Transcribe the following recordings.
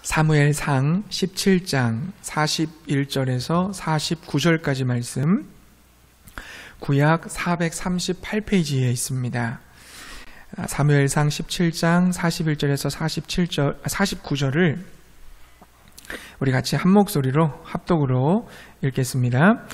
사무엘상 17장 41절에서 49절까지 말씀, 구약 438페이지에 있습니다. 사무엘상 17장 41절에서 49절을 우리 같이 한 목소리로 합독으로 읽겠습니다.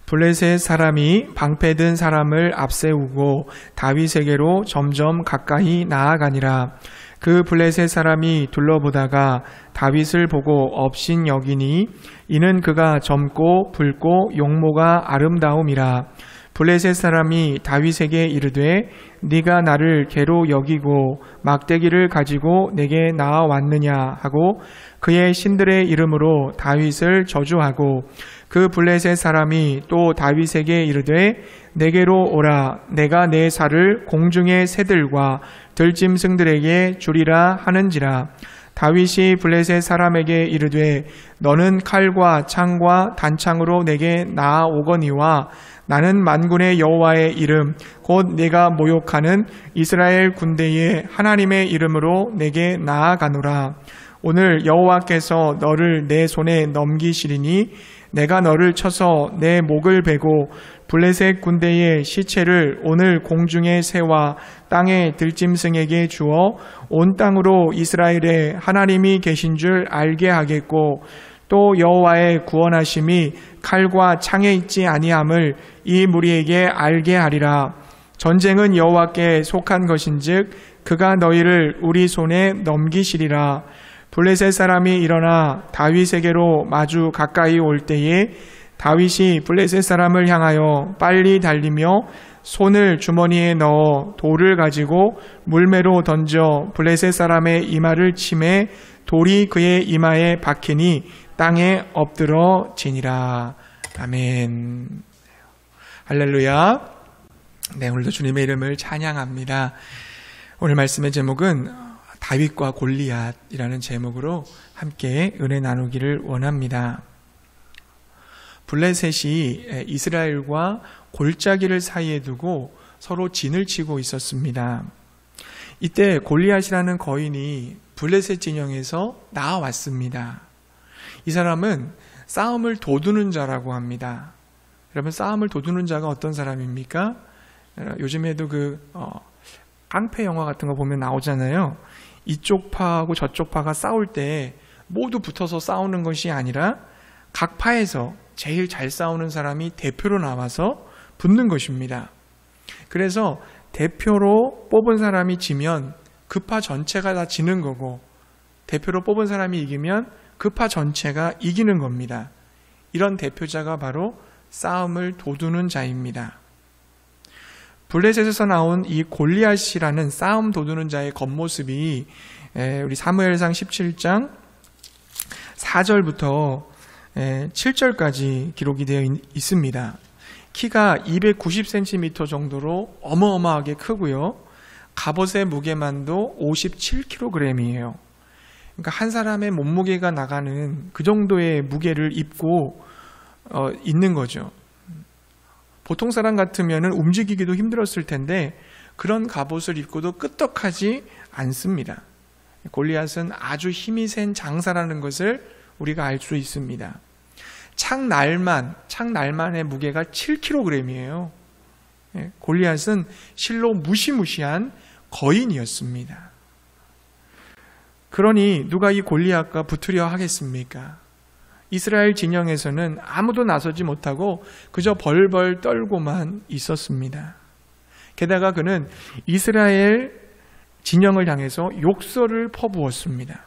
블레셋 사람이 방패든 사람을 앞세우고 다윗에게로 점점 가까이 나아가니라. 그 블레셋 사람이 둘러보다가 다윗을 보고 업신 여기니 이는 그가 젊고 붉고 용모가 아름다움이라. 블레셋 사람이 다윗에게 이르되 네가 나를 개로 여기고 막대기를 가지고 내게 나아왔느냐 하고 그의 신들의 이름으로 다윗을 저주하고, 그 블레셋 사람이 또 다윗에게 이르되 내게로 오라. 내가 내 살을 공중의 새들과 들짐승들에게 주리라 하는지라. 다윗이 블레셋 사람에게 이르되 너는 칼과 창과 단창으로 내게 나아오거니와 나는 만군의 여호와의 이름 곧 네가 모욕하는 이스라엘 군대의 하나님의 이름으로 내게 나아가노라. 오늘 여호와께서 너를 내 손에 넘기시리니 내가 너를 쳐서 내 목을 베고 블레셋 군대의 시체를 오늘 공중의 새와 땅의 들짐승에게 주어 온 땅으로 이스라엘에 하나님이 계신 줄 알게 하겠고, 또 여호와의 구원하심이 칼과 창에 있지 아니함을 이 무리에게 알게 하리라. 전쟁은 여호와께 속한 것인즉 그가 너희를 우리 손에 넘기시리라. 블레셋 사람이 일어나 다윗에게로 마주 가까이 올 때에 다윗이 블레셋 사람을 향하여 빨리 달리며 손을 주머니에 넣어 돌을 가지고 물매로 던져 블레셋 사람의 이마를 치매 돌이 그의 이마에 박히니 땅에 엎드러지니라. 아멘. 할렐루야. 네, 오늘도 주님의 이름을 찬양합니다. 오늘 말씀의 제목은 다윗과 골리앗이라는 제목으로 함께 은혜 나누기를 원합니다. 블레셋이 이스라엘과 골짜기를 사이에 두고 서로 진을 치고 있었습니다. 이때 골리앗이라는 거인이 블레셋 진영에서 나와왔습니다. 이 사람은 싸움을 도두는 자라고 합니다. 여러분, 싸움을 도두는 자가 어떤 사람입니까? 요즘에도 깡패 영화 같은 거 보면 나오잖아요. 이쪽 파하고 저쪽 파가 싸울 때 모두 붙어서 싸우는 것이 아니라 각 파에서 제일 잘 싸우는 사람이 대표로 나와서 붙는 것입니다. 그래서 대표로 뽑은 사람이 지면 그 파 전체가 다 지는 거고, 대표로 뽑은 사람이 이기면 그 파 전체가 이기는 겁니다. 이런 대표자가 바로 싸움을 도두는 자입니다. 블레셋에서 나온 이 골리앗이라는 싸움 도두는 자의 겉모습이 우리 사무엘상 17장 4절부터 7절까지 기록이 되어 있습니다. 키가 290cm 정도로 어마어마하게 크고요. 갑옷의 무게만도 57kg이에요. 그러니까 한 사람의 몸무게가 나가는 그 정도의 무게를 입고 있는 거죠. 보통 사람 같으면 움직이기도 힘들었을 텐데 그런 갑옷을 입고도 끄떡하지 않습니다. 골리앗은 아주 힘이 센 장사라는 것을 우리가 알 수 있습니다. 창날만의 무게가 7kg이에요. 골리앗은 실로 무시무시한 거인이었습니다. 그러니 누가 이 골리앗과 붙으려 하겠습니까? 이스라엘 진영에서는 아무도 나서지 못하고 그저 벌벌 떨고만 있었습니다. 게다가 그는 이스라엘 진영을 향해서 욕설을 퍼부었습니다.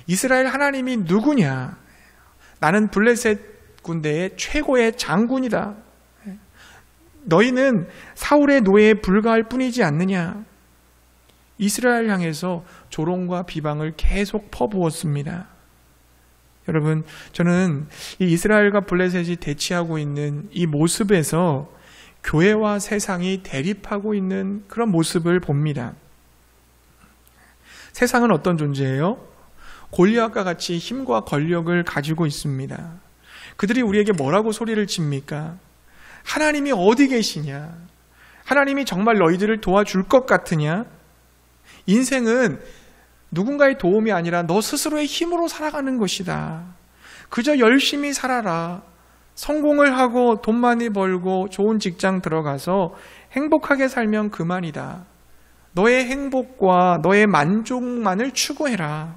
이스라엘 하나님이 누구냐? 나는 블레셋 군대의 최고의 장군이다. 너희는 사울의 노예에 불과할 뿐이지 않느냐? 이스라엘 향해서 조롱과 비방을 계속 퍼부었습니다. 여러분, 저는 이 이스라엘과 블레셋이 대치하고 있는 이 모습에서 교회와 세상이 대립하고 있는 그런 모습을 봅니다. 세상은 어떤 존재예요? 골리앗과 같이 힘과 권력을 가지고 있습니다. 그들이 우리에게 뭐라고 소리를 칩니까? 하나님이 어디 계시냐? 하나님이 정말 너희들을 도와줄 것 같으냐? 인생은 누군가의 도움이 아니라 너 스스로의 힘으로 살아가는 것이다. 그저 열심히 살아라. 성공을 하고 돈 많이 벌고 좋은 직장 들어가서 행복하게 살면 그만이다. 너의 행복과 너의 만족만을 추구해라.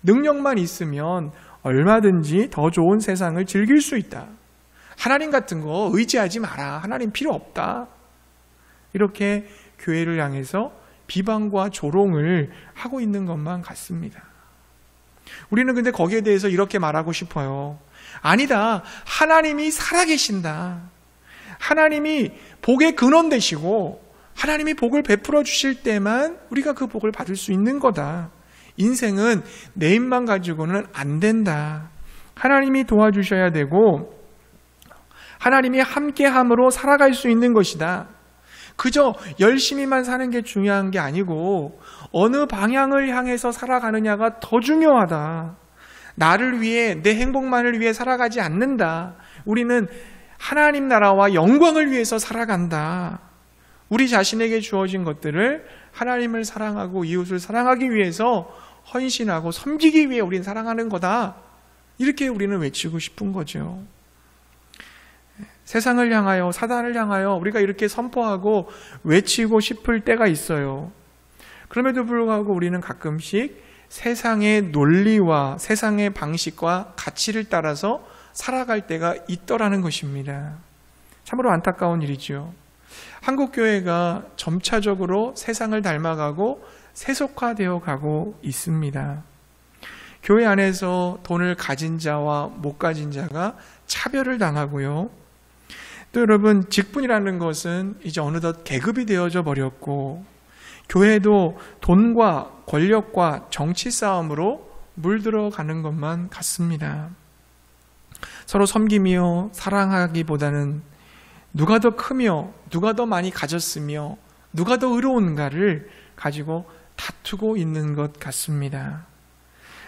능력만 있으면 얼마든지 더 좋은 세상을 즐길 수 있다. 하나님 같은 거 의지하지 마라. 하나님 필요 없다. 이렇게 교회를 향해서 비방과 조롱을 하고 있는 것만 같습니다. 우리는 근데 거기에 대해서 이렇게 말하고 싶어요. 아니다. 하나님이 살아계신다. 하나님이 복의 근원 되시고 하나님이 복을 베풀어 주실 때만 우리가 그 복을 받을 수 있는 거다. 인생은 내 힘만 가지고는 안 된다. 하나님이 도와주셔야 되고 하나님이 함께함으로 살아갈 수 있는 것이다. 그저 열심히만 사는 게 중요한 게 아니고 어느 방향을 향해서 살아가느냐가 더 중요하다. 나를 위해 내 행복만을 위해 살아가지 않는다. 우리는 하나님 나라와 영광을 위해서 살아간다. 우리 자신에게 주어진 것들을 하나님을 사랑하고 이웃을 사랑하기 위해서 헌신하고 섬기기 위해 우리는 살아가는 거다. 이렇게 우리는 외치고 싶은 거죠. 세상을 향하여 사단을 향하여 우리가 이렇게 선포하고 외치고 싶을 때가 있어요. 그럼에도 불구하고 우리는 가끔씩 세상의 논리와 세상의 방식과 가치를 따라서 살아갈 때가 있더라는 것입니다. 참으로 안타까운 일이죠. 한국교회가 점차적으로 세상을 닮아가고 세속화되어 가고 있습니다. 교회 안에서 돈을 가진 자와 못 가진 자가 차별을 당하고요. 또 여러분, 직분이라는 것은 이제 어느덧 계급이 되어져 버렸고 교회도 돈과 권력과 정치 싸움으로 물들어가는 것만 같습니다. 서로 섬기며 사랑하기보다는 누가 더 크며 누가 더 많이 가졌으며 누가 더 의로운가를 가지고 다투고 있는 것 같습니다.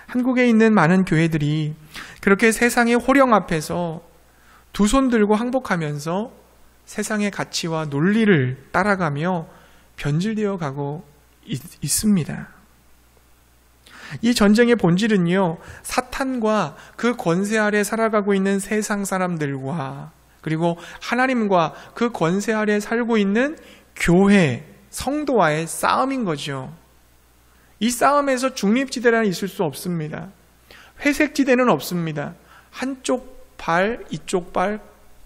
한국에 있는 많은 교회들이 그렇게 세상의 호령 앞에서 두 손 들고 항복하면서 세상의 가치와 논리를 따라가며 변질되어 가고 있습니다. 이 전쟁의 본질은요, 사탄과 그 권세 아래 살아가고 있는 세상 사람들과 그리고 하나님과 그 권세 아래 살고 있는 교회, 성도와의 싸움인 거죠. 이 싸움에서 중립지대라는 있을 수 없습니다. 회색지대는 없습니다. 한쪽 발, 이쪽 발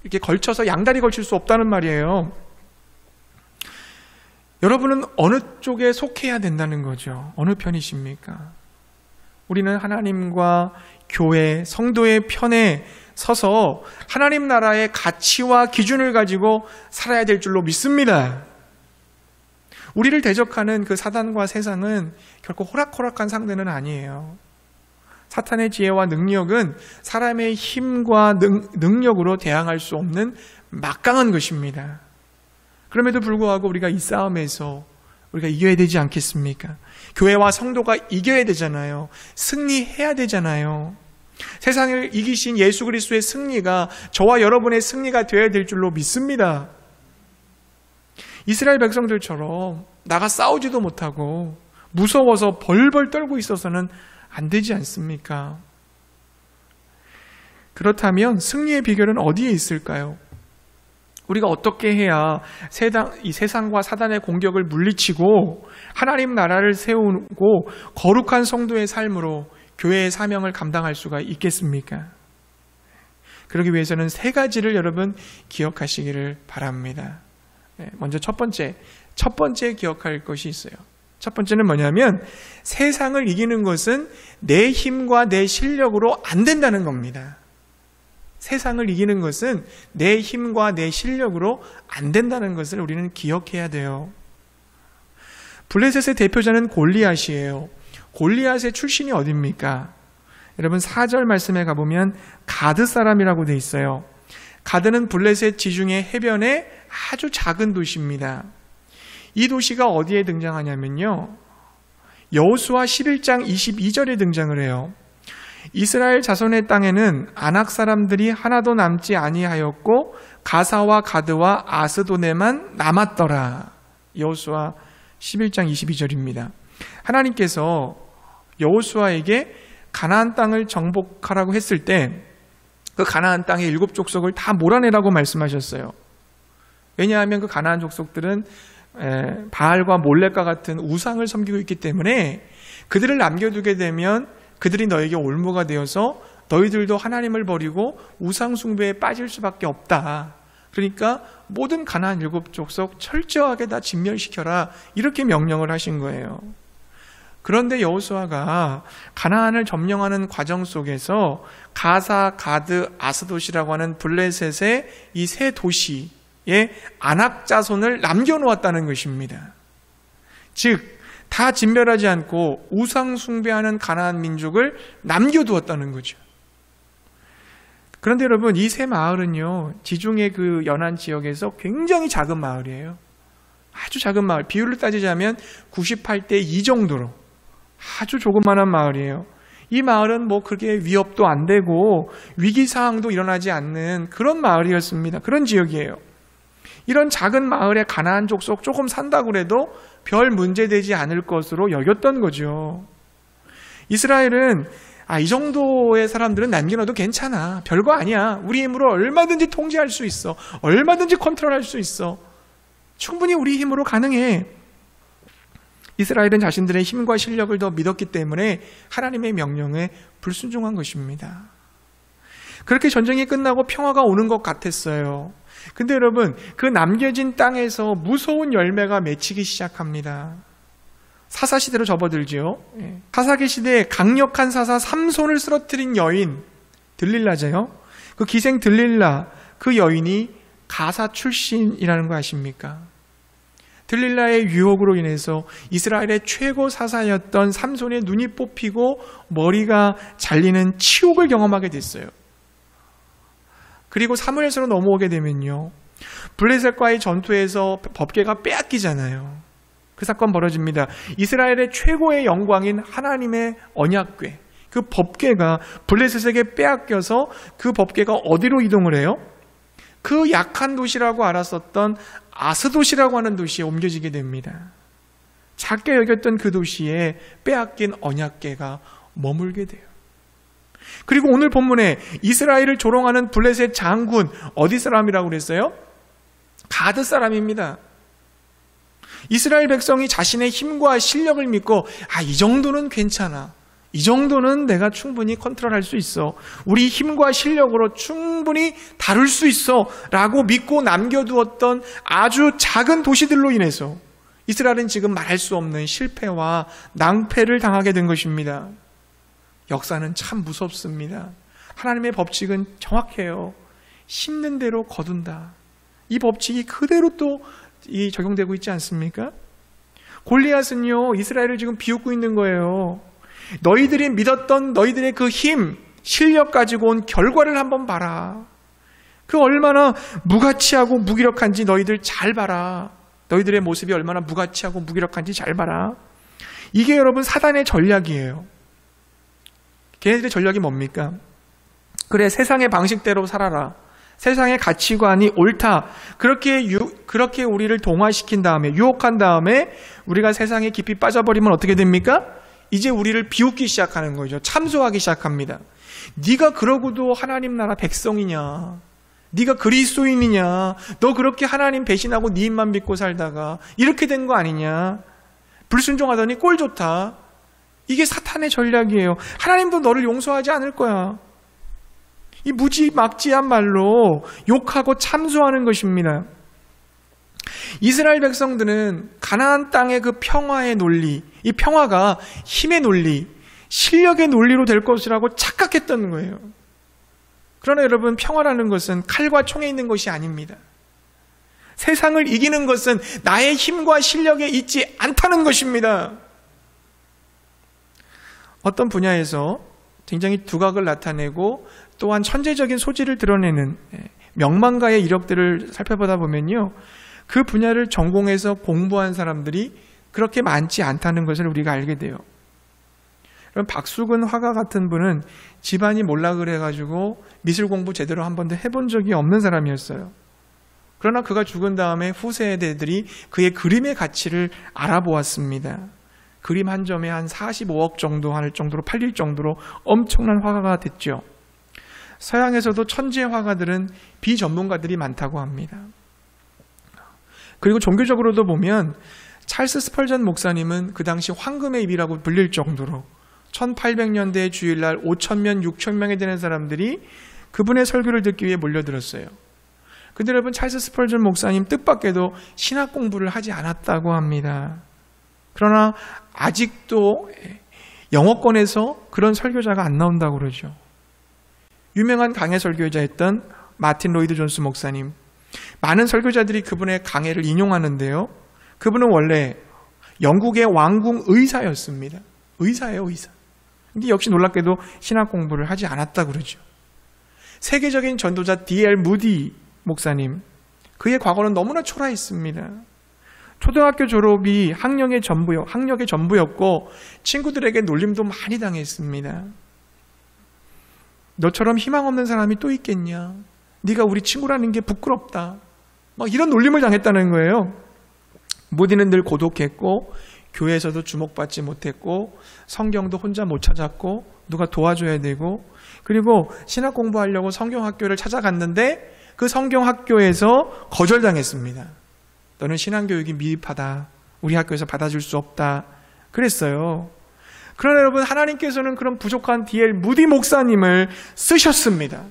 이렇게 걸쳐서 양다리 걸칠 수 없다는 말이에요. 여러분은 어느 쪽에 속해야 된다는 거죠. 어느 편이십니까? 우리는 하나님과 교회, 성도의 편에 서서 하나님 나라의 가치와 기준을 가지고 살아야 될 줄로 믿습니다. 우리를 대적하는 그 사단과 세상은 결코 호락호락한 상대는 아니에요. 사탄의 지혜와 능력은 사람의 힘과 능력으로 대항할 수 없는 막강한 것입니다. 그럼에도 불구하고 우리가 이 싸움에서 우리가 이겨야 되지 않겠습니까? 교회와 성도가 이겨야 되잖아요. 승리해야 되잖아요. 세상을 이기신 예수 그리스도의 승리가 저와 여러분의 승리가 되어야 될 줄로 믿습니다. 이스라엘 백성들처럼 나가 싸우지도 못하고 무서워서 벌벌 떨고 있어서는 안 되지 않습니까? 그렇다면 승리의 비결은 어디에 있을까요? 우리가 어떻게 해야 이 세상과 사단의 공격을 물리치고 하나님 나라를 세우고 거룩한 성도의 삶으로 교회의 사명을 감당할 수가 있겠습니까? 그러기 위해서는 세 가지를 여러분 기억하시기를 바랍니다. 먼저 첫 번째 기억할 것이 있어요. 첫 번째는 뭐냐면 세상을 이기는 것은 내 힘과 내 실력으로 안 된다는 겁니다. 세상을 이기는 것은 내 힘과 내 실력으로 안 된다는 것을 우리는 기억해야 돼요. 블레셋의 대표자는 골리앗이에요. 골리앗의 출신이 어디입니까? 여러분 4절 말씀에 가보면 가드 사람이라고 돼 있어요. 가드는 블레셋 지중해 해변의 아주 작은 도시입니다. 이 도시가 어디에 등장하냐면요, 여호수아 11장 22절에 등장을 해요. 이스라엘 자손의 땅에는 아낙 사람들이 하나도 남지 아니하였고 가사와 가드와 아스도네만 남았더라. 여호수아 11장 22절입니다. 하나님께서 여호수아에게 가나안 땅을 정복하라고 했을 때 그 가나안 땅의 7 족속을 다 몰아내라고 말씀하셨어요. 왜냐하면 그 가나안 족속들은 바알과 몰렉과 같은 우상을 섬기고 있기 때문에 그들을 남겨두게 되면 그들이 너에게 올무가 되어서 너희들도 하나님을 버리고 우상 숭배에 빠질 수밖에 없다. 그러니까 모든 가나안 7 족속 철저하게 다 진멸시켜라, 이렇게 명령을 하신 거예요. 그런데 여호수아가 가나안을 점령하는 과정 속에서 가사, 가드, 아스돗이라고 하는 블레셋의 이 세 도시에 안악 자손을 남겨놓았다는 것입니다. 즉, 다 진멸하지 않고 우상 숭배하는 가나안 민족을 남겨두었다는 거죠. 그런데 여러분, 이 세 마을은요, 지중해 그 연안 지역에서 굉장히 작은 마을이에요. 아주 작은 마을. 비율로 따지자면 98대 2 정도로 아주 조그만한 마을이에요. 이 마을은 뭐 그게 위협도 안 되고 위기 상황도 일어나지 않는 그런 마을이었습니다. 그런 지역이에요. 이런 작은 마을에 가나안 족속 조금 산다고 해도 별 문제되지 않을 것으로 여겼던 거죠. 이스라엘은 이 정도의 사람들은 남겨놔도 괜찮아. 별거 아니야. 우리 힘으로 얼마든지 통제할 수 있어. 얼마든지 컨트롤할 수 있어. 충분히 우리 힘으로 가능해. 이스라엘은 자신들의 힘과 실력을 더 믿었기 때문에 하나님의 명령에 불순종한 것입니다. 그렇게 전쟁이 끝나고 평화가 오는 것 같았어요. 근데 여러분, 그 남겨진 땅에서 무서운 열매가 맺히기 시작합니다. 사사시대로 접어들지요. 사사기 시대에 강력한 사사 삼손을 쓰러뜨린 여인 들릴라죠. 그 기생 들릴라, 그 여인이 가사 출신이라는 거 아십니까? 들릴라의 유혹으로 인해서 이스라엘의 최고 사사였던 삼손의 눈이 뽑히고 머리가 잘리는 치욕을 경험하게 됐어요. 그리고 사무엘서로 넘어오게 되면요, 블레셋과의 전투에서 법궤가 빼앗기잖아요. 그 사건 벌어집니다. 이스라엘의 최고의 영광인 하나님의 언약궤, 그 법궤가 블레셋에게 빼앗겨서 그 법궤가 어디로 이동을 해요? 그 약한 도시라고 알았었던 아스돗이라고 하는 도시에 옮겨지게 됩니다. 작게 여겼던 그 도시에 빼앗긴 언약궤가 머물게 돼요. 그리고 오늘 본문에 이스라엘을 조롱하는 블레셋 장군, 어디 사람이라고 그랬어요? 가드 사람입니다. 이스라엘 백성이 자신의 힘과 실력을 믿고 이 정도는 괜찮아. 이 정도는 내가 충분히 컨트롤할 수 있어. 우리 힘과 실력으로 충분히 다룰 수 있어 라고 믿고 남겨두었던 아주 작은 도시들로 인해서 이스라엘은 지금 말할 수 없는 실패와 낭패를 당하게 된 것입니다. 역사는 참 무섭습니다. 하나님의 법칙은 정확해요. 심는 대로 거둔다. 이 법칙이 그대로 또 적용되고 있지 않습니까? 골리앗은요, 이스라엘을 지금 비웃고 있는 거예요. 너희들이 믿었던 너희들의 그 힘, 실력 가지고 온 결과를 한번 봐라. 그 얼마나 무가치하고 무기력한지 너희들 잘 봐라. 너희들의 모습이 얼마나 무가치하고 무기력한지 잘 봐라. 이게 여러분 사단의 전략이에요. 걔네들의 전략이 뭡니까? 그래, 세상의 방식대로 살아라. 세상의 가치관이 옳다. 그렇게 우리를 동화시킨 다음에, 유혹한 다음에 우리가 세상에 깊이 빠져버리면 어떻게 됩니까? 이제 우리를 비웃기 시작하는 거죠. 참소하기 시작합니다. 네가 그러고도 하나님 나라 백성이냐? 네가 그리스도인이냐? 너 그렇게 하나님 배신하고 네 입만 믿고 살다가 이렇게 된 거 아니냐? 불순종하더니 꼴 좋다. 이게 사탄의 전략이에요. 하나님도 너를 용서하지 않을 거야. 이 무지막지한 말로 욕하고 참소하는 것입니다. 이스라엘 백성들은 가나안 땅의 그 평화의 논리, 이 평화가 힘의 논리, 실력의 논리로 될 것이라고 착각했던 거예요. 그러나 여러분, 평화라는 것은 칼과 총에 있는 것이 아닙니다. 세상을 이기는 것은 나의 힘과 실력에 있지 않다는 것입니다. 어떤 분야에서 굉장히 두각을 나타내고 또한 천재적인 소질을 드러내는 명망가의 이력들을 살펴보다 보면요, 그 분야를 전공해서 공부한 사람들이 그렇게 많지 않다는 것을 우리가 알게 돼요. 그럼 박수근 화가 같은 분은 집안이 몰라 그래가지고 미술 공부 제대로 한 번도 해본 적이 없는 사람이었어요. 그러나 그가 죽은 다음에 후세대들이 그의 그림의 가치를 알아보았습니다. 그림 한 점에 한 45억 정도 할 정도로 팔릴 정도로 엄청난 화가가 됐죠. 서양에서도 천재 화가들은 비전문가들이 많다고 합니다. 그리고 종교적으로도 보면 찰스 스펄전 목사님은 그 당시 황금의 입이라고 불릴 정도로 1800년대 주일날 5,000명, 6,000명이 되는 사람들이 그분의 설교를 듣기 위해 몰려들었어요. 근데 여러분, 찰스 스펄전 목사님 뜻밖에도 신학 공부를 하지 않았다고 합니다. 그러나 아직도 영어권에서 그런 설교자가 안 나온다고 그러죠. 유명한 강해 설교자였던 마틴 로이드 존스 목사님, 많은 설교자들이 그분의 강해를 인용하는데요, 그분은 원래 영국의 왕궁 의사였습니다. 의사예요, 의사. 근데 역시 놀랍게도 신학 공부를 하지 않았다고 그러죠. 세계적인 전도자 D.L. 무디 목사님, 그의 과거는 너무나 초라했습니다. 초등학교 졸업이 학력의 전부였고 친구들에게 놀림도 많이 당했습니다. 너처럼 희망 없는 사람이 또 있겠냐? 네가 우리 친구라는 게 부끄럽다. 막 이런 놀림을 당했다는 거예요. 무디는 늘 고독했고 교회에서도 주목받지 못했고 성경도 혼자 못 찾았고 누가 도와줘야 되고, 그리고 신학 공부하려고 성경학교를 찾아갔는데 그 성경학교에서 거절당했습니다. 너는 신앙교육이 미흡하다. 우리 학교에서 받아줄 수 없다. 그랬어요. 그러나 여러분, 하나님께서는 그런 부족한 D.L. 무디 목사님을 쓰셨습니다.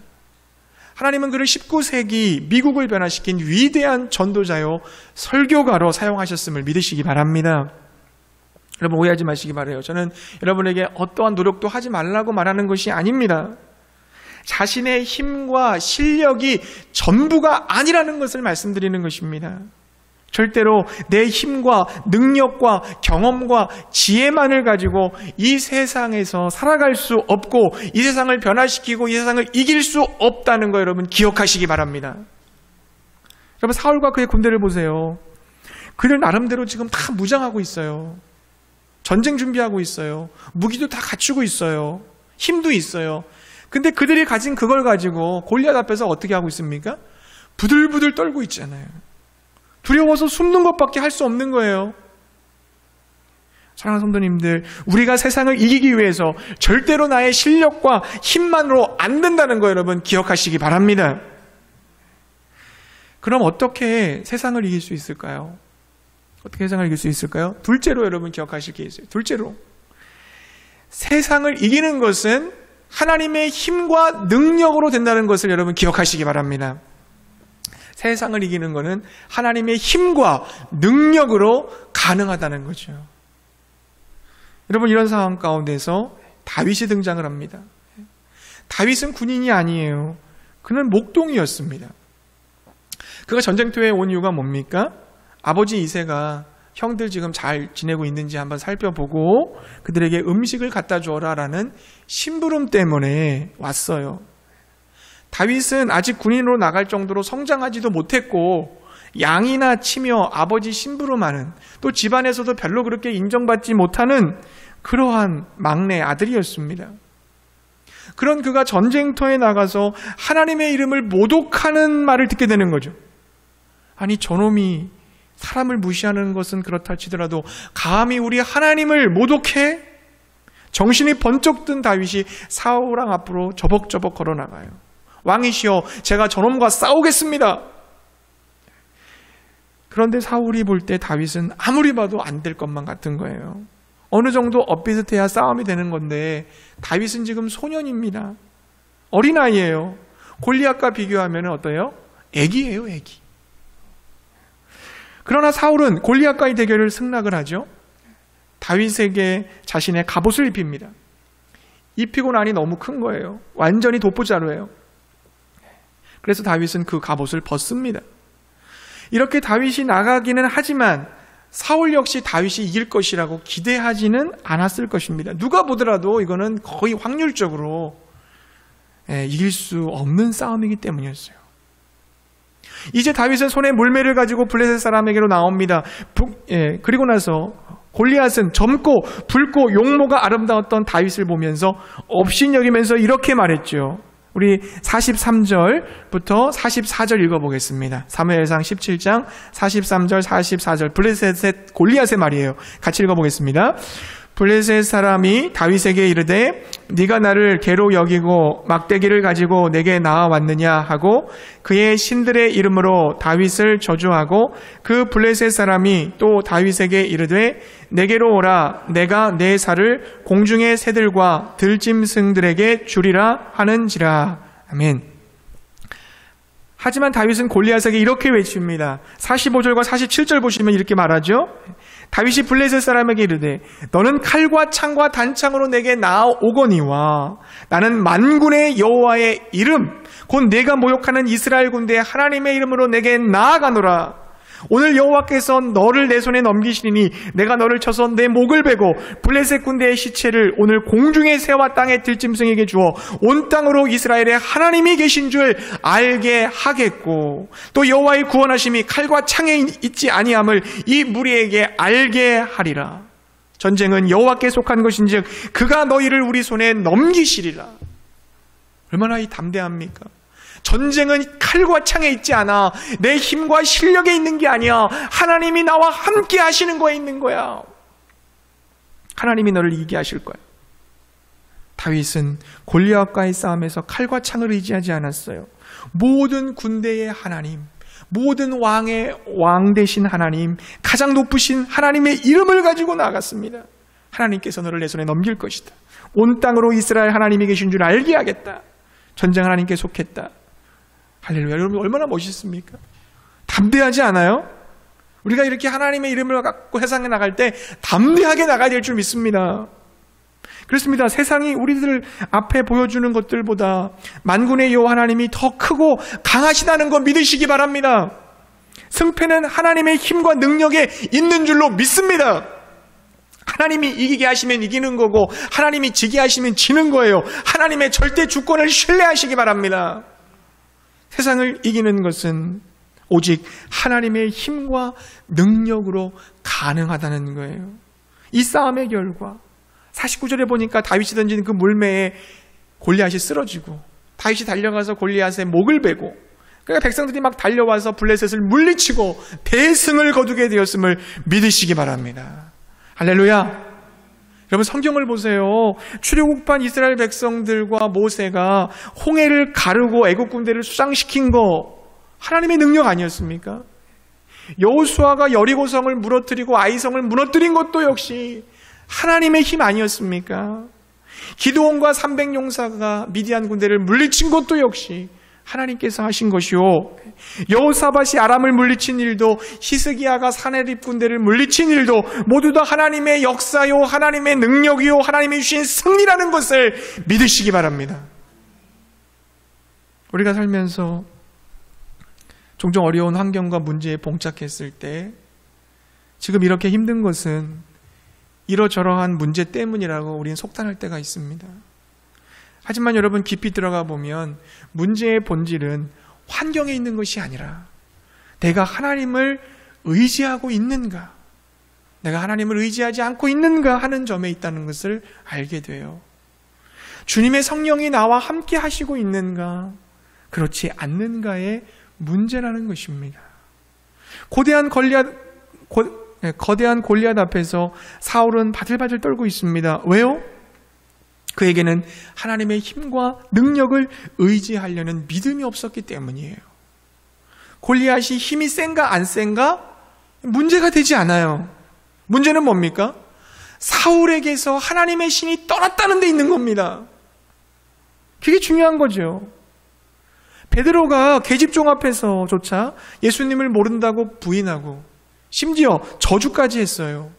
하나님은 그를 19세기 미국을 변화시킨 위대한 전도자요 설교가로 사용하셨음을 믿으시기 바랍니다. 여러분, 오해하지 마시기 바라요. 저는 여러분에게 어떠한 노력도 하지 말라고 말하는 것이 아닙니다. 자신의 힘과 실력이 전부가 아니라는 것을 말씀드리는 것입니다. 절대로 내 힘과 능력과 경험과 지혜만을 가지고 이 세상에서 살아갈 수 없고 이 세상을 변화시키고 이 세상을 이길 수 없다는 거 여러분 기억하시기 바랍니다. 여러분, 사울과 그의 군대를 보세요. 그들 나름대로 지금 다 무장하고 있어요. 전쟁 준비하고 있어요. 무기도 다 갖추고 있어요. 힘도 있어요. 근데 그들이 가진 그걸 가지고 골리앗 앞에서 어떻게 하고 있습니까? 부들부들 떨고 있잖아요. 두려워서 숨는 것밖에 할 수 없는 거예요. 사랑하는 성도님들, 우리가 세상을 이기기 위해서 절대로 나의 실력과 힘만으로 안 된다는 거 여러분 기억하시기 바랍니다. 그럼 어떻게 세상을 이길 수 있을까요? 어떻게 세상을 이길 수 있을까요? 둘째로 여러분 기억하실 게 있어요. 둘째로, 세상을 이기는 것은 하나님의 힘과 능력으로 된다는 것을 여러분 기억하시기 바랍니다. 세상을 이기는 것은 하나님의 힘과 능력으로 가능하다는 거죠. 여러분, 이런 상황 가운데서 다윗이 등장을 합니다. 다윗은 군인이 아니에요. 그는 목동이었습니다. 그가 전쟁터에 온 이유가 뭡니까? 아버지 이새가 형들 지금 잘 지내고 있는지 한번 살펴보고 그들에게 음식을 갖다 주어라라는 심부름 때문에 왔어요. 다윗은 아직 군인으로 나갈 정도로 성장하지도 못했고 양이나 치며 아버지 심부름하는, 또 집안에서도 별로 그렇게 인정받지 못하는 그러한 막내 아들이었습니다. 그런 그가 전쟁터에 나가서 하나님의 이름을 모독하는 말을 듣게 되는 거죠. 아니, 저놈이 사람을 무시하는 것은 그렇다 치더라도 감히 우리 하나님을 모독해? 정신이 번쩍 든 다윗이 사울왕 앞으로 저벅저벅 걸어나가요. 왕이시여, 제가 저놈과 싸우겠습니다. 그런데 사울이 볼 때 다윗은 아무리 봐도 안 될 것만 같은 거예요. 어느 정도 엇비슷해야 싸움이 되는 건데 다윗은 지금 소년입니다. 어린아이예요. 골리앗과 비교하면 어때요? 애기예요, 애기. 그러나 사울은 골리앗과의 대결을 승낙을 하죠. 다윗에게 자신의 갑옷을 입힙니다. 입히고 나니 너무 큰 거예요. 완전히 독보자로예요. 그래서 다윗은 그 갑옷을 벗습니다. 이렇게 다윗이 나가기는 하지만 사울 역시 다윗이 이길 것이라고 기대하지는 않았을 것입니다. 누가 보더라도 이거는 거의 확률적으로 이길 수 없는 싸움이기 때문이었어요. 이제 다윗은 손에 물매를 가지고 블레셋 사람에게로 나옵니다. 그리고 나서 골리앗은 젊고 붉고 용모가 아름다웠던 다윗을 보면서 업신여기면서 이렇게 말했죠. 우리 43절부터 44절 읽어보겠습니다. 사무엘상 17장 43절 44절 블레셋 골리앗의 말이에요. 같이 읽어보겠습니다. 블레셋 사람이 다윗에게 이르되 네가 나를 개로 여기고 막대기를 가지고 내게 나아왔느냐 하고 그의 신들의 이름으로 다윗을 저주하고 그 블레셋 사람이 또 다윗에게 이르되 내게로 오라 내가 내 살을 공중의 새들과 들짐승들에게 주리라 하는지라. 아멘. 하지만 다윗은 골리앗에게 이렇게 외칩니다. 45절과 47절 보시면 이렇게 말하죠. 다윗이 블레셋 사람에게 이르되 너는 칼과 창과 단창으로 내게 나아오거니와 나는 만군의 여호와의 이름 곧 내가 모욕하는 이스라엘 군대의 하나님의 이름으로 내게 나아가노라. 오늘 여호와께서 너를 내 손에 넘기시니 내가 너를 쳐서 내 목을 베고 블레셋 군대의 시체를 오늘 공중의 새와 땅의 들짐승에게 주어 온 땅으로 이스라엘의 하나님이 계신 줄 알게 하겠고 또 여호와의 구원하심이 칼과 창에 있지 아니함을 이 무리에게 알게 하리라. 전쟁은 여호와께 속한 것인즉 그가 너희를 우리 손에 넘기시리라. 얼마나 이 담대합니까? 전쟁은 칼과 창에 있지 않아. 내 힘과 실력에 있는 게 아니야. 하나님이 나와 함께 하시는 거에 있는 거야. 하나님이 너를 이기게 하실 거야. 다윗은 골리앗과의 싸움에서 칼과 창을 의지하지 않았어요. 모든 군대의 하나님, 모든 왕의 왕 되신 하나님, 가장 높으신 하나님의 이름을 가지고 나아갔습니다. 하나님께서 너를 내 손에 넘길 것이다. 온 땅으로 이스라엘 하나님이 계신 줄 알게 하겠다. 전쟁 하나님께 속했다. 할렐루야. 여러분 얼마나 멋있습니까? 담대하지 않아요? 우리가 이렇게 하나님의 이름을 갖고 세상에 나갈 때 담대하게 나가야 될 줄 믿습니다. 그렇습니다. 세상이 우리들 앞에 보여주는 것들보다 만군의 여호와 하나님이 더 크고 강하시다는 거 믿으시기 바랍니다. 승패는 하나님의 힘과 능력에 있는 줄로 믿습니다. 하나님이 이기게 하시면 이기는 거고 하나님이 지게 하시면 지는 거예요. 하나님의 절대 주권을 신뢰하시기 바랍니다. 세상을 이기는 것은 오직 하나님의 힘과 능력으로 가능하다는 거예요. 이 싸움의 결과 49절에 보니까 다윗이 던진 그 물매에 골리앗이 쓰러지고 다윗이 달려가서 골리앗의 목을 베고 그러니까 백성들이 막 달려와서 블레셋을 물리치고 대승을 거두게 되었음을 믿으시기 바랍니다. 할렐루야. 여러분 성경을 보세요. 출애굽한 이스라엘 백성들과 모세가 홍해를 가르고 애국 군대를 수장시킨 거 하나님의 능력 아니었습니까? 여호수아가 여리고성을 무너뜨리고 아이성을 무너뜨린 것도 역시 하나님의 힘 아니었습니까? 기드온과 300용사가 미디안 군대를 물리친 것도 역시 하나님께서 하신 것이요. 여호사밧이 아람을 물리친 일도 히스기야가 사네립 군대를 물리친 일도 모두 다 하나님의 역사요, 하나님의 능력이요, 하나님이 주신 승리라는 것을 믿으시기 바랍니다. 우리가 살면서 종종 어려운 환경과 문제에 봉착했을 때 지금 이렇게 힘든 것은 이러저러한 문제 때문이라고 우리는 속단할 때가 있습니다. 하지만 여러분 깊이 들어가 보면 문제의 본질은 환경에 있는 것이 아니라 내가 하나님을 의지하고 있는가, 내가 하나님을 의지하지 않고 있는가 하는 점에 있다는 것을 알게 돼요. 주님의 성령이 나와 함께 하시고 있는가, 그렇지 않는가의 문제라는 것입니다. 거대한 골리앗 앞에서 사울은 바들바들 떨고 있습니다. 왜요? 그에게는 하나님의 힘과 능력을 의지하려는 믿음이 없었기 때문이에요. 골리앗이 힘이 센가 안 센가 문제가 되지 않아요. 문제는 뭡니까? 사울에게서 하나님의 신이 떠났다는 데 있는 겁니다. 그게 중요한 거죠. 베드로가 계집종 앞에서조차 예수님을 모른다고 부인하고 심지어 저주까지 했어요.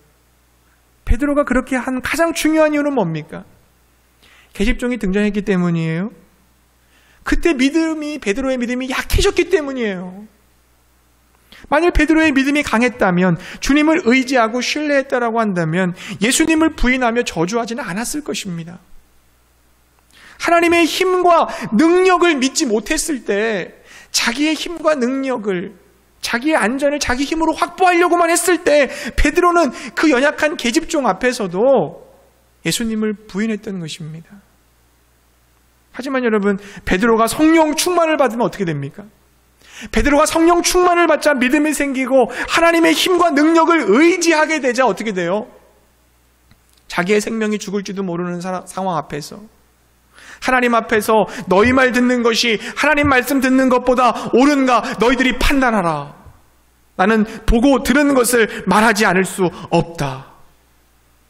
베드로가 그렇게 한 가장 중요한 이유는 뭡니까? 계집종이 등장했기 때문이에요. 그때 베드로의 믿음이 약해졌기 때문이에요. 만약 베드로의 믿음이 강했다면, 주님을 의지하고 신뢰했다라고 한다면 예수님을 부인하며 저주하지는 않았을 것입니다. 하나님의 힘과 능력을 믿지 못했을 때 자기의 힘과 능력을, 자기의 안전을 자기 힘으로 확보하려고만 했을 때 베드로는 그 연약한 계집종 앞에서도 예수님을 부인했던 것입니다. 하지만 여러분, 베드로가 성령 충만을 받으면 어떻게 됩니까? 베드로가 성령 충만을 받자 믿음이 생기고 하나님의 힘과 능력을 의지하게 되자 어떻게 돼요? 자기의 생명이 죽을지도 모르는 상황 앞에서, 하나님 앞에서 너희 말 듣는 것이 하나님 말씀 듣는 것보다 옳은가 너희들이 판단하라. 나는 보고 들은 것을 말하지 않을 수 없다.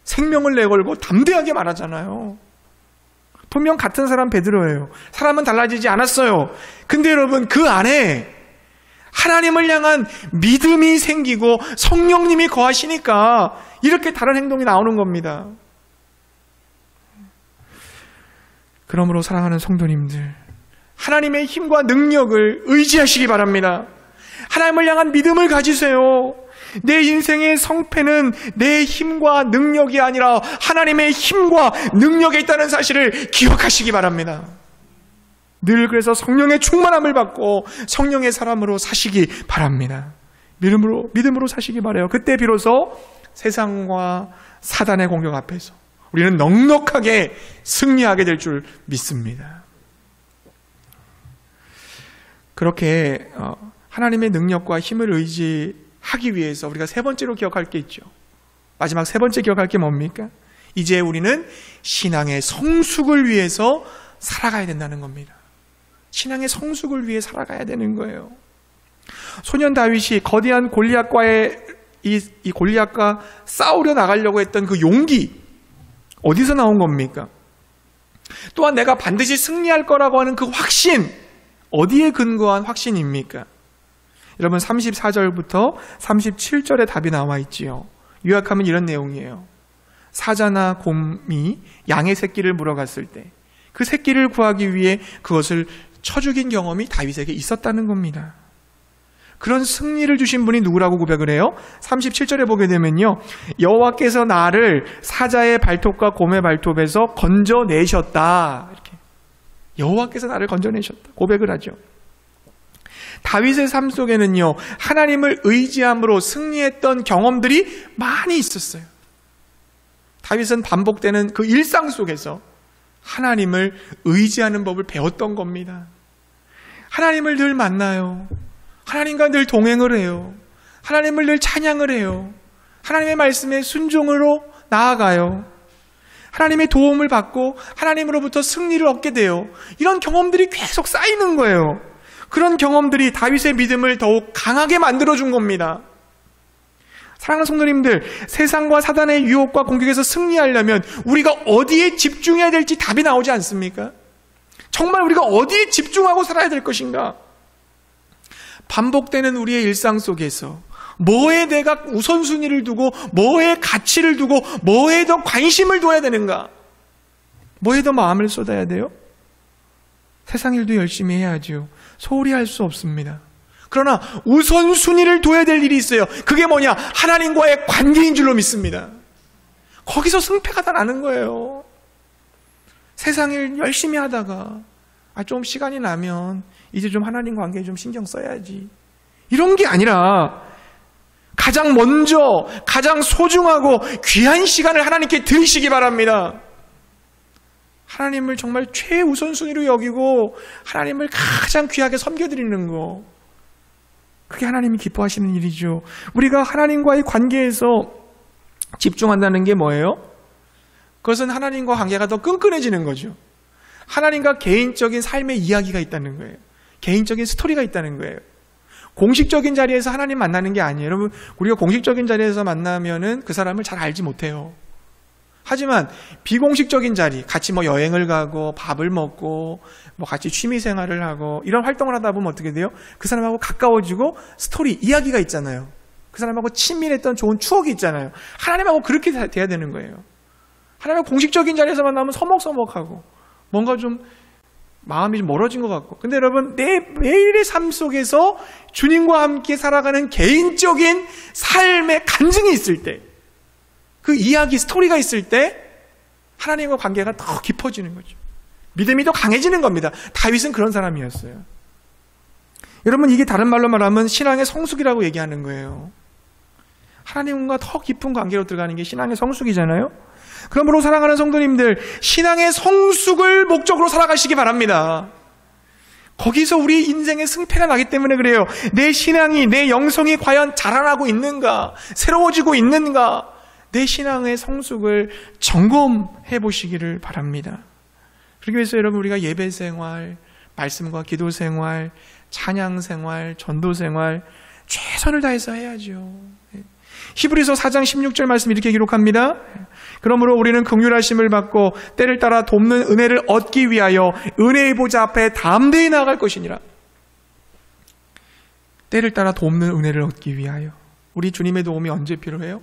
생명을 내걸고 담대하게 말하잖아요. 분명 같은 사람 베드로예요. 사람은 달라지지 않았어요. 근데 여러분, 그 안에 하나님을 향한 믿음이 생기고 성령님이 거하시니까 이렇게 다른 행동이 나오는 겁니다. 그러므로 사랑하는 성도님들, 하나님의 힘과 능력을 의지하시기 바랍니다. 하나님을 향한 믿음을 가지세요. 내 인생의 성패는 내 힘과 능력이 아니라 하나님의 힘과 능력에 있다는 사실을 기억하시기 바랍니다. 늘 그래서 성령의 충만함을 받고 성령의 사람으로 사시기 바랍니다. 믿음으로 사시기 바라요. 그때 비로소 세상과 사단의 공격 앞에서 우리는 넉넉하게 승리하게 될 줄 믿습니다. 그렇게 하나님의 능력과 힘을 의지하기 위해서 우리가 세 번째로 기억할 게 있죠. 마지막 세 번째 기억할 게 뭡니까? 이제 우리는 신앙의 성숙을 위해서 살아가야 된다는 겁니다. 신앙의 성숙을 위해 살아가야 되는 거예요. 소년 다윗이 거대한 골리앗과의 이 골리앗과 싸우려 나가려고 했던 그 용기, 어디서 나온 겁니까? 또한 내가 반드시 승리할 거라고 하는 그 확신, 어디에 근거한 확신입니까? 여러분, 34절부터 37절에 답이 나와 있지요. 요약하면 이런 내용이에요. 사자나 곰이 양의 새끼를 물어갔을 때 그 새끼를 구하기 위해 그것을 쳐 죽인 경험이 다윗에게 있었다는 겁니다. 그런 승리를 주신 분이 누구라고 고백을 해요? 37절에 보게 되면요, 여호와께서 나를 사자의 발톱과 곰의 발톱에서 건져내셨다. 이렇게 여호와께서 나를 건져내셨다 고백을 하죠. 다윗의 삶 속에는요, 하나님을 의지함으로 승리했던 경험들이 많이 있었어요. 다윗은 반복되는 그 일상 속에서 하나님을 의지하는 법을 배웠던 겁니다. 하나님을 늘 만나요. 하나님과 늘 동행을 해요. 하나님을 늘 찬양을 해요. 하나님의 말씀에 순종으로 나아가요. 하나님의 도움을 받고 하나님으로부터 승리를 얻게 돼요. 이런 경험들이 계속 쌓이는 거예요. 그런 경험들이 다윗의 믿음을 더욱 강하게 만들어준 겁니다. 사랑하는 성도님들, 세상과 사단의 유혹과 공격에서 승리하려면 우리가 어디에 집중해야 될지 답이 나오지 않습니까? 정말 우리가 어디에 집중하고 살아야 될 것인가? 반복되는 우리의 일상 속에서 뭐에 내가 우선순위를 두고, 뭐에 가치를 두고, 뭐에 더 관심을 둬야 되는가? 뭐에 더 마음을 쏟아야 돼요? 세상 일도 열심히 해야죠. 소홀히 할 수 없습니다. 그러나 우선순위를 둬야 될 일이 있어요. 그게 뭐냐? 하나님과의 관계인 줄로 믿습니다. 거기서 승패가 다 나는 거예요. 세상 일 열심히 하다가 좀 시간이 나면 이제 좀 하나님 관계에 좀 신경 써야지, 이런 게 아니라 가장 먼저 가장 소중하고 귀한 시간을 하나님께 드리시기 바랍니다. 하나님을 정말 최우선순위로 여기고 하나님을 가장 귀하게 섬겨드리는 거, 그게 하나님이 기뻐하시는 일이죠. 우리가 하나님과의 관계에서 집중한다는 게 뭐예요? 그것은 하나님과 관계가 더 끈끈해지는 거죠. 하나님과 개인적인 삶의 이야기가 있다는 거예요. 개인적인 스토리가 있다는 거예요. 공식적인 자리에서 하나님 만나는 게 아니에요. 여러분, 우리가 공식적인 자리에서 만나면은 그 사람을 잘 알지 못해요. 하지만 비공식적인 자리, 같이 여행을 가고 밥을 먹고 같이 취미 생활을 하고 이런 활동을 하다 보면 어떻게 돼요? 그 사람하고 가까워지고 스토리, 이야기가 있잖아요. 그 사람하고 친밀했던 좋은 추억이 있잖아요. 하나님하고 그렇게 돼야 되는 거예요. 하나님하고 공식적인 자리에서 만나면 서먹서먹하고 뭔가 좀 마음이 좀 멀어진 것 같고. 근데 여러분, 내 매일의 삶 속에서 주님과 함께 살아가는 개인적인 삶의 간증이 있을 때, 그 이야기, 스토리가 있을 때 하나님과 관계가 더 깊어지는 거죠. 믿음이 더 강해지는 겁니다. 다윗은 그런 사람이었어요. 여러분, 이게 다른 말로 말하면 신앙의 성숙이라고 얘기하는 거예요. 하나님과 더 깊은 관계로 들어가는 게 신앙의 성숙이잖아요. 그러므로 사랑하는 성도님들, 신앙의 성숙을 목적으로 살아가시기 바랍니다. 거기서 우리 인생의 승패가 나기 때문에 그래요. 내 신앙이, 내 영성이 과연 자라나고 있는가, 새로워지고 있는가, 내 신앙의 성숙을 점검해 보시기를 바랍니다. 그러기 위해서 여러분, 우리가 예배 생활, 말씀과 기도 생활, 찬양 생활, 전도 생활 최선을 다해서 해야죠. 히브리서 4장 16절 말씀 이렇게 기록합니다. 그러므로 우리는 긍휼하심을 받고 때를 따라 돕는 은혜를 얻기 위하여 은혜의 보좌 앞에 담대히 나아갈 것이니라. 때를 따라 돕는 은혜를 얻기 위하여. 우리 주님의 도움이 언제 필요해요?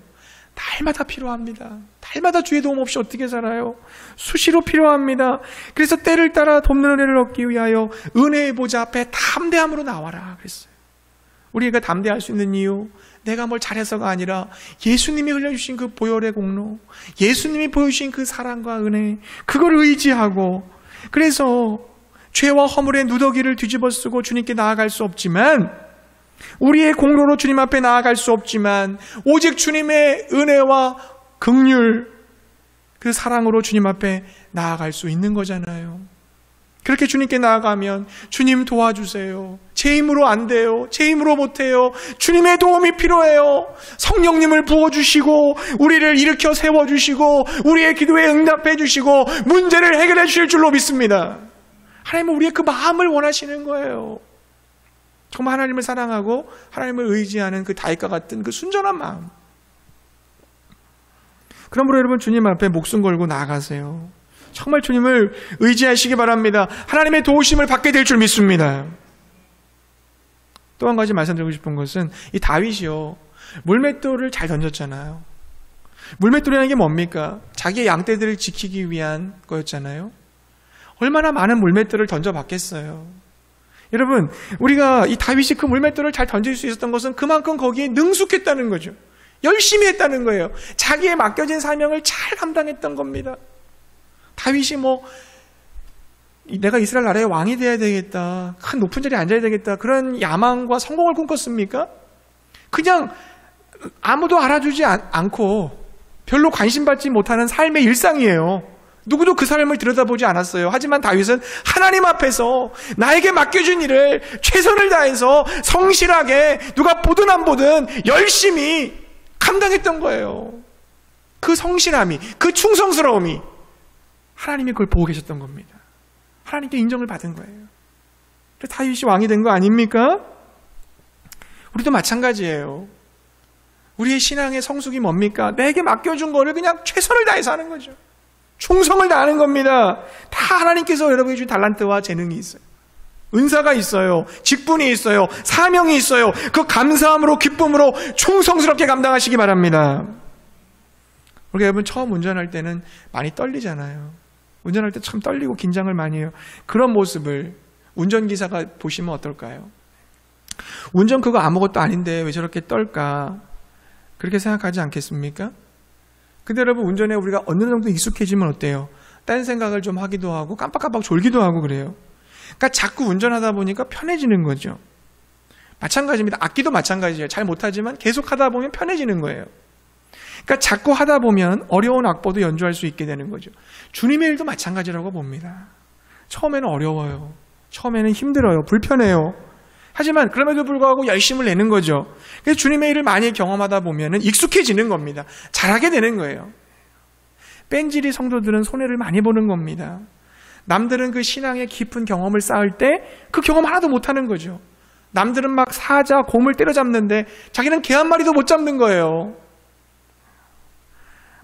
날마다 필요합니다. 날마다 주의 도움 없이 어떻게 살아요? 수시로 필요합니다. 그래서 때를 따라 돕는 은혜를 얻기 위하여 은혜의 보좌 앞에 담대함으로 나와라 그랬어요. 우리가 담대할 수 있는 이유, 내가 뭘 잘해서가 아니라 예수님이 흘려주신 그 보혈의 공로, 예수님이 보여주신 그 사랑과 은혜, 그걸 의지하고, 그래서 죄와 허물의 누더기를 뒤집어 쓰고 주님께 나아갈 수 없지만, 우리의 공로로 주님 앞에 나아갈 수 없지만 오직 주님의 은혜와 긍휼, 그 사랑으로 주님 앞에 나아갈 수 있는 거잖아요. 그렇게 주님께 나아가면 주님 도와주세요. 제 힘으로 안 돼요. 제 힘으로 못해요. 주님의 도움이 필요해요. 성령님을 부어주시고 우리를 일으켜 세워주시고 우리의 기도에 응답해 주시고 문제를 해결해 주실 줄로 믿습니다. 하나님은 우리의 그 마음을 원하시는 거예요. 정말 하나님을 사랑하고 하나님을 의지하는 그 다윗과 같은 그 순전한 마음. 그러므로 여러분, 주님 앞에 목숨 걸고 나아가세요. 정말 주님을 의지하시기 바랍니다. 하나님의 도우심을 받게 될 줄 믿습니다. 또 한 가지 말씀드리고 싶은 것은, 이 다윗이요, 물맷돌을 잘 던졌잖아요. 물맷돌이라는 게 뭡니까? 자기의 양떼들을 지키기 위한 거였잖아요. 얼마나 많은 물맷돌을 던져봤겠어요. 여러분, 우리가 이 다윗이 그 물맷돌을 잘 던질 수 있었던 것은 그만큼 거기에 능숙했다는 거죠. 열심히 했다는 거예요. 자기의 맡겨진 사명을 잘 감당했던 겁니다. 다윗이 내가 이스라엘 나라의 왕이 돼야 되겠다, 큰 높은 자리에 앉아야 되겠다, 그런 야망과 성공을 꿈꿨습니까? 그냥 아무도 알아주지 않고 별로 관심받지 못하는 삶의 일상이에요. 누구도 그 삶을 들여다보지 않았어요. 하지만 다윗은 하나님 앞에서 나에게 맡겨준 일을 최선을 다해서 성실하게, 누가 보든 안 보든 열심히 감당했던 거예요. 그 성실함이, 그 충성스러움이 하나님이 그걸 보고 계셨던 겁니다. 하나님께 인정을 받은 거예요. 그래서 다윗이 왕이 된 거 아닙니까? 우리도 마찬가지예요. 우리의 신앙의 성숙이 뭡니까? 내게 맡겨준 거를 그냥 최선을 다해서 하는 거죠. 충성을 다하는 겁니다. 다 하나님께서 여러분이 주신 달란트와 재능이 있어요. 은사가 있어요. 직분이 있어요. 사명이 있어요. 그 감사함으로, 기쁨으로 충성스럽게 감당하시기 바랍니다. 우리가 여러분 처음 운전할 때는 많이 떨리잖아요. 운전할 때 참 떨리고 긴장을 많이 해요. 그런 모습을 운전기사가 보시면 어떨까요? 운전 그거 아무것도 아닌데 왜 저렇게 떨까? 그렇게 생각하지 않겠습니까? 근데 여러분, 운전에 우리가 어느 정도 익숙해지면 어때요? 딴 생각을 좀 하기도 하고 깜빡깜빡 졸기도 하고 그래요. 그러니까 자꾸 운전하다 보니까 편해지는 거죠. 마찬가지입니다. 악기도 마찬가지예요. 잘 못하지만 계속 하다 보면 편해지는 거예요. 그러니까 자꾸 하다 보면 어려운 악보도 연주할 수 있게 되는 거죠. 주님의 일도 마찬가지라고 봅니다. 처음에는 어려워요. 처음에는 힘들어요. 불편해요. 하지만 그럼에도 불구하고 열심을 내는 거죠. 그래서 주님의 일을 많이 경험하다 보면 익숙해지는 겁니다. 잘하게 되는 거예요. 뺀질이 성도들은 손해를 많이 보는 겁니다. 남들은 그 신앙의 깊은 경험을 쌓을 때 그 경험 하나도 못하는 거죠. 남들은 막 사자, 곰을 때려잡는데 자기는 개 한 마리도 못 잡는 거예요.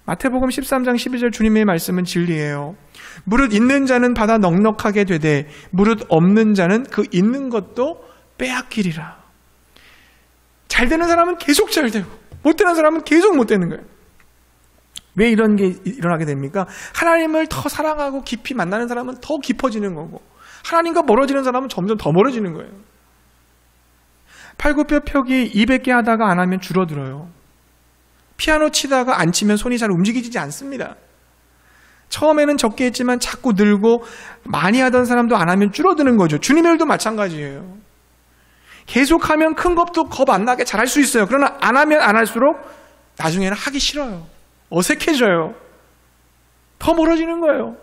마태복음 13장 12절 주님의 말씀은 진리예요. 무릇 있는 자는 받아 넉넉하게 되되 무릇 없는 자는 그 있는 것도 빼앗기리라. 잘 되는 사람은 계속 잘 되고 못 되는 사람은 계속 못 되는 거예요. 왜 이런 게 일어나게 됩니까? 하나님을 더 사랑하고 깊이 만나는 사람은 더 깊어지는 거고, 하나님과 멀어지는 사람은 점점 더 멀어지는 거예요. 팔굽혀 펴기 200개 하다가 안 하면 줄어들어요. 피아노 치다가 안 치면 손이 잘 움직이지 않습니다. 처음에는 적게 했지만 자꾸 늘고, 많이 하던 사람도 안 하면 줄어드는 거죠. 주님의 일도 마찬가지예요. 계속하면 큰 겁도 겁 안 나게 잘할 수 있어요. 그러나 안 하면 안 할수록 나중에는 하기 싫어요. 어색해져요. 더 멀어지는 거예요.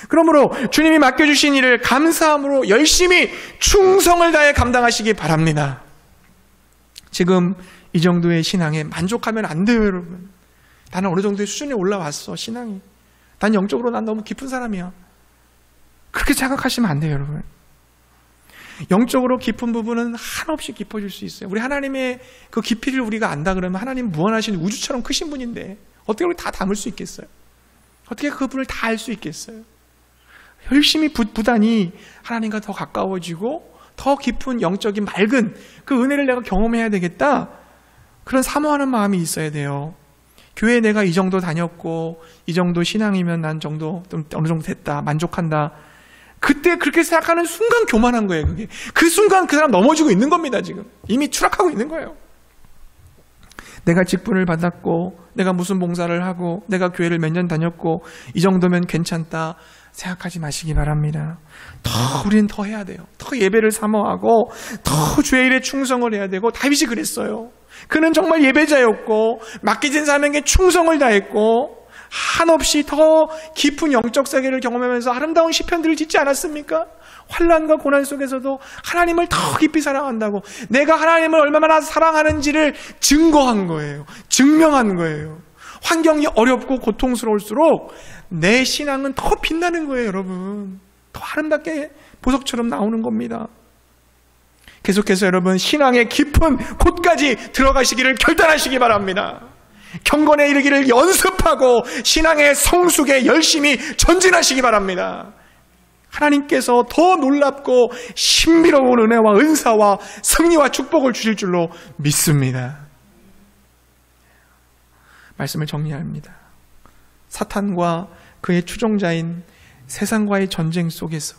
그러므로 주님이 맡겨주신 일을 감사함으로 열심히 충성을 다해 감당하시기 바랍니다. 지금 이 정도의 신앙에 만족하면 안 돼요, 여러분. 나는 어느 정도의 수준에 올라왔어, 신앙이. 난 영적으로 난 너무 깊은 사람이야. 그렇게 생각하시면 안 돼요, 여러분. 영적으로 깊은 부분은 한없이 깊어질 수 있어요. 우리 하나님의 그 깊이를 우리가 안다 그러면 하나님 무한하신 우주처럼 크신 분인데 어떻게 우리 다 담을 수 있겠어요? 어떻게 그분을 다 알 수 있겠어요? 열심히 부단히 하나님과 더 가까워지고 더 깊은 영적인 맑은 그 은혜를 내가 경험해야 되겠다. 그런 사모하는 마음이 있어야 돼요. 교회에 내가 이 정도 다녔고 이 정도 신앙이면 난 정도 좀 어느 정도 됐다. 만족한다. 그때 그렇게 생각하는 순간 교만한 거예요. 그게. 그 순간 그 사람 넘어지고 있는 겁니다. 지금 이미 추락하고 있는 거예요. 내가 직분을 받았고 내가 무슨 봉사를 하고 내가 교회를 몇 년 다녔고 이 정도면 괜찮다 생각하지 마시기 바랍니다. 우리는 더 해야 돼요. 더 예배를 사모하고 더 주의 일에 충성을 해야 되고 다윗이 그랬어요. 그는 정말 예배자였고 맡겨진 사람에게 충성을 다했고 한없이 더 깊은 영적 세계를 경험하면서 아름다운 시편들을 짓지 않았습니까? 환난과 고난 속에서도 하나님을 더 깊이 사랑한다고 내가 하나님을 얼마나 사랑하는지를 증거한 거예요. 증명한 거예요. 환경이 어렵고 고통스러울수록 내 신앙은 더 빛나는 거예요, 여러분. 더 아름답게 보석처럼 나오는 겁니다. 계속해서 여러분 신앙의 깊은 곳까지 들어가시기를 결단하시기 바랍니다. 경건에 이르기를 연습하고 신앙의 성숙에 열심히 전진하시기 바랍니다. 하나님께서 더 놀랍고 신비로운 은혜와 은사와 승리와 축복을 주실 줄로 믿습니다. 말씀을 정리합니다. 사탄과 그의 추종자인 세상과의 전쟁 속에서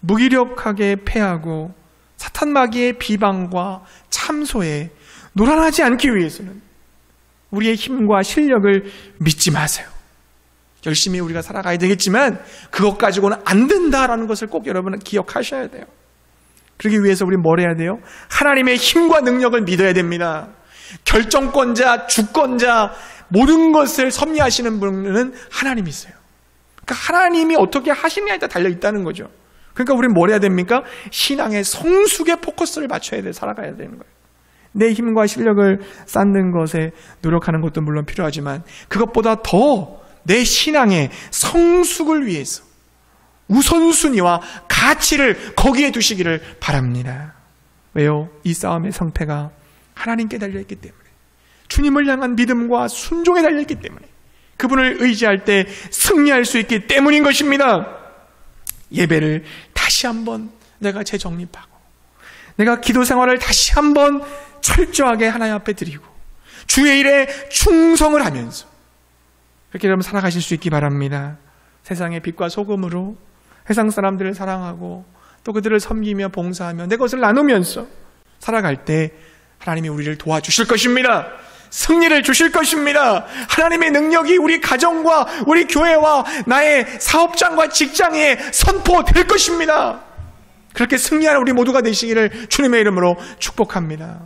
무기력하게 패하고 사탄 마귀의 비방과 참소에 노란하지 않기 위해서는 우리의 힘과 실력을 믿지 마세요. 열심히 우리가 살아가야 되겠지만 그것 가지고는 안 된다라는 것을 꼭 여러분은 기억하셔야 돼요. 그러기 위해서 우리는 뭘 해야 돼요? 하나님의 힘과 능력을 믿어야 됩니다. 결정권자, 주권자, 모든 것을 섭리하시는 분은 하나님이세요. 그러니까 하나님이 어떻게 하시느냐에 따라 달려있다는 거죠. 그러니까 우리는 뭘 해야 됩니까? 신앙의 성숙에 포커스를 맞춰야 돼, 살아가야 되는 거예요. 내 힘과 실력을 쌓는 것에 노력하는 것도 물론 필요하지만 그것보다 더 내 신앙의 성숙을 위해서 우선순위와 가치를 거기에 두시기를 바랍니다. 왜요? 이 싸움의 성패가 하나님께 달려있기 때문에, 주님을 향한 믿음과 순종에 달려있기 때문에, 그분을 의지할 때 승리할 수 있기 때문인 것입니다. 예배를 다시 한번 내가 재정립하고 내가 기도 생활을 다시 한번 철저하게 하나님 앞에 드리고 주의 일에 충성을 하면서 그렇게 여러분 살아가실 수 있기 바랍니다. 세상의 빛과 소금으로 세상 사람들을 사랑하고 또 그들을 섬기며 봉사하며 내 것을 나누면서 살아갈 때 하나님이 우리를 도와주실 것입니다. 승리를 주실 것입니다. 하나님의 능력이 우리 가정과 우리 교회와 나의 사업장과 직장에 선포될 것입니다. 그렇게 승리하는 우리 모두가 되시기를 주님의 이름으로 축복합니다.